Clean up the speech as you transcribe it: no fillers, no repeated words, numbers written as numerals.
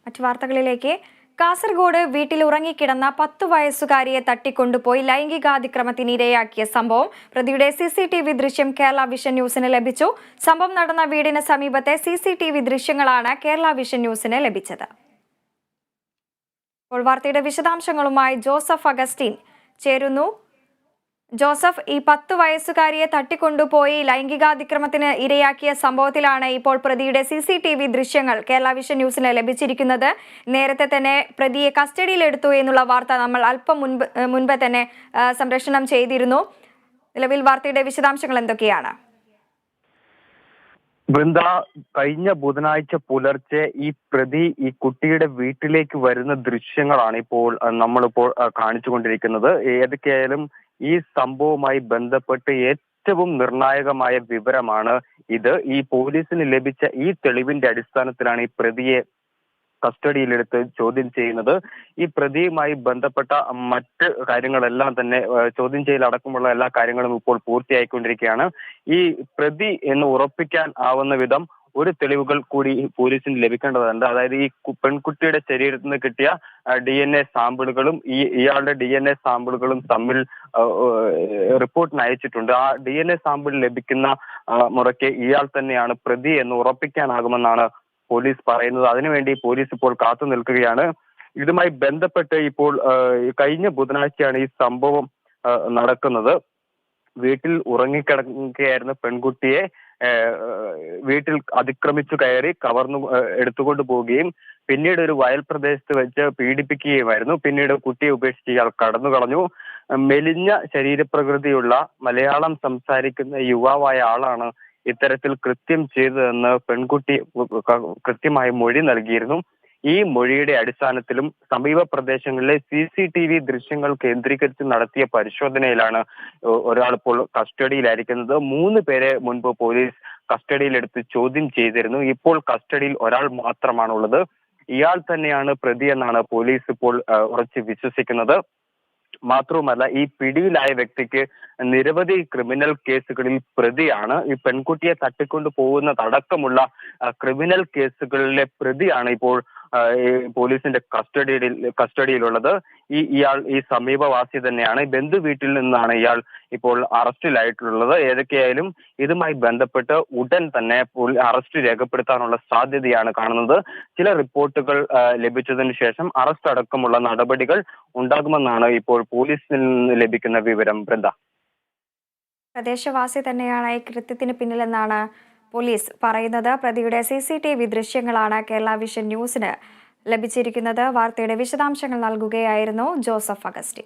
മറ്റു വാർത്തകളിലേക്ക്. കാസർഗോഡ് വീട്ടിൽ ഉറങ്ങിക്കിടന്ന 10 വയസ്സുകാരിയെ തട്ടിക്കൊണ്ടുപോയി ലൈംഗികാതിക്രമത്തിന് ഇരയാക്കിയ സംഭവം പ്രതിയുടെ CCTV ദൃശ്യം കേരള വിഷൻ ന്യൂസിന് ലഭിച്ചു. സംഭവം നടന്ന വീടിന് സമീപത്തെ CCTV ദൃശ്യങ്ങളാണ് കേരള വിഷൻ ന്യൂസിന് ലഭിച്ചത്. ഇപ്പോൾ വാർത്തയുടെ വിശദാംശങ്ങളുമായി ജോസഫ് അഗസ്റ്റിൻ ചേരുന്നു. ജോസഫ്, ഈ 10 വയസ്സുകാരിയെ തട്ടിക്കൊണ്ടുപോയി ലൈംഗികാതിക്രമത്തിന് ഇരയാക്കിയ സംഭവത്തിലാണ് ഇപ്പോൾ പ്രതിയുടെ CCTV ദൃശ്യങ്ങൾ കേരള വിഷൻ ന്യൂസിന് ലഭിച്ചിരിക്കുന്നത്. നേരത്തെ തന്നെ പ്രതിയെ കസ്റ്റഡിയിലെടുത്തു എന്നുള്ള വാർത്ത നമ്മൾ അല്പം മുൻപ് തന്നെ സംപ്രേഷണം ചെയ്തിരുന്നു. നിലവിൽ വാർത്തയുടെ വിശദാംശങ്ങൾ എന്തൊക്കെയാണ്? വൃന്ദ, കഴിഞ്ഞ ബുധനാഴ്ച പുലർച്ചെ ഈ പ്രതി ഈ കുട്ടിയുടെ വീട്ടിലേക്ക് വരുന്ന ദൃശ്യങ്ങളാണ് ഇപ്പോൾ നമ്മളിപ്പോൾ കാണിച്ചുകൊണ്ടിരിക്കുന്നത്. ഏതൊക്കെയായാലും ഈ സംഭവവുമായി ബന്ധപ്പെട്ട് ഏറ്റവും നിർണായകമായ വിവരമാണ് ഇത്. ഈ പോലീസിന് ലഭിച്ച ഈ തെളിവിന്റെ അടിസ്ഥാനത്തിലാണ് ഈ പ്രതിയെ കസ്റ്റഡിയിലെടുത്ത് ചോദ്യം ചെയ്യുന്നത്. ഈ പ്രതിയുമായി ബന്ധപ്പെട്ട മറ്റ് കാര്യങ്ങളെല്ലാം തന്നെ ചോദ്യം ചെയ്യലടക്കമുള്ള എല്ലാ കാര്യങ്ങളും ഇപ്പോൾ പൂർത്തിയായിക്കൊണ്ടിരിക്കുകയാണ്. ഈ പ്രതി എന്ന് ഉറപ്പിക്കാൻ ആവുന്ന വിധം ഒരു തെളിവുകൾ കൂടി പോലീസിന് ലഭിക്കേണ്ടതുണ്ട്. അതായത് ഈ പെൺകുട്ടിയുടെ ശരീരത്തിൽ നിന്ന് കിട്ടിയ DNA സാമ്പിളുകളും ഇയാളുടെ DNA സാമ്പിളുകളും തമ്മിൽ റിപ്പോർട്ടിന് അയച്ചിട്ടുണ്ട്. ആ DNA സാമ്പിൾ ലഭിക്കുന്ന മുറയ്ക്ക് ഇയാൾ തന്നെയാണ് പ്രതി എന്ന് ഉറപ്പിക്കാനാകുമെന്നാണ് പോലീസ് പറയുന്നത്. അതിനുവേണ്ടി പോലീസ് ഇപ്പോൾ കാത്തു നിൽക്കുകയാണ്. ഇതുമായി ബന്ധപ്പെട്ട് ഇപ്പോൾ കഴിഞ്ഞ ബുധനാഴ്ചയാണ് ഈ സംഭവം നടക്കുന്നത്. വീട്ടിൽ ഉറങ്ങിക്കിടക്കുകയായിരുന്ന പെൺകുട്ടിയെ വീട്ടിൽ അതിക്രമിച്ചു കയറി എടുത്തുകൊണ്ട് പോവുകയും പിന്നീട് ഒരു വയൽ പ്രദേശത്ത് വെച്ച് പീഡിപ്പിക്കുകയുമായിരുന്നു. പിന്നീട് കുട്ടിയെ ഉപേക്ഷിച്ച് ഇയാൾ കടന്നു കളഞ്ഞു. മെലിഞ്ഞ ശരീരപ്രകൃതിയുള്ള മലയാളം സംസാരിക്കുന്ന യുവാവായ ആളാണ് ഇത്തരത്തിൽ കൃത്യം ചെയ്തതെന്ന് പെൺകുട്ടി കൃത്യമായി മൊഴി നൽകിയിരുന്നു. ഈ മൊഴിയുടെ അടിസ്ഥാനത്തിലും സമീപ പ്രദേശങ്ങളിലെ CCTV ദൃശ്യങ്ങൾ കേന്ദ്രീകരിച്ച് നടത്തിയ പരിശോധനയിലാണ് ഒരാൾ ഇപ്പോൾ കസ്റ്റഡിയിലായിരിക്കുന്നത്. 3 പേരെ മുൻപ് പോലീസ് കസ്റ്റഡിയിലെടുത്ത് ചോദ്യം ചെയ്തിരുന്നു. ഇപ്പോൾ കസ്റ്റഡിയിൽ ഒരാൾ മാത്രമാണുള്ളത്. ഇയാൾ തന്നെയാണ് പ്രതി എന്നാണ് പോലീസ് ഇപ്പോൾ ഉറച്ച് വിശ്വസിക്കുന്നത്. മാത്രവുമല്ല, ഈ പിടിയിലായ വ്യക്തിക്ക് നിരവധി ക്രിമിനൽ കേസുകളിൽ പ്രതിയാണ്. ഈ പെൺകുട്ടിയെ തട്ടിക്കൊണ്ടു പോകുന്നതടക്കമുള്ള ക്രിമിനൽ കേസുകളിലെ പ്രതിയാണ് ഇപ്പോൾ പോലീസിന്റെ കസ്റ്റഡിയിലുള്ളത്. ഇയാൾ ഈ സമീപവാസി തന്നെയാണ്. ബന്ധു വീട്ടിൽ നിന്നാണ് ഇയാൾ ഇപ്പോൾ അറസ്റ്റിലായിട്ടുള്ളത്. ഏതൊക്കെയായാലും ഇതുമായി ബന്ധപ്പെട്ട് ഉടൻ തന്നെ അറസ്റ്റ് രേഖപ്പെടുത്താനുള്ള സാധ്യതയാണ് കാണുന്നത്. ചില റിപ്പോർട്ടുകൾ ലഭിച്ചതിന് ശേഷം അറസ്റ്റ് അടക്കമുള്ള നടപടികൾ ഉണ്ടാകുമെന്നാണ് ഇപ്പോൾ പോലീസിൽ നിന്ന് ലഭിക്കുന്ന വിവരം. വൃന്ദ, പ്രദേശവാസി തന്നെയാണ് ഈ കൃത്യത്തിന് പിന്നിലെന്നാണ് പോലീസ് പറയുന്നത്. പ്രതിയുടെ CCTV ദൃശ്യങ്ങളാണ് കേരള വിഷൻ ന്യൂസിന് ലഭിച്ചിരിക്കുന്നത്. വാർത്തയുടെ വിശദാംശങ്ങൾ നൽകുകയായിരുന്നു ജോസഫ് അഗസ്റ്റിൻ.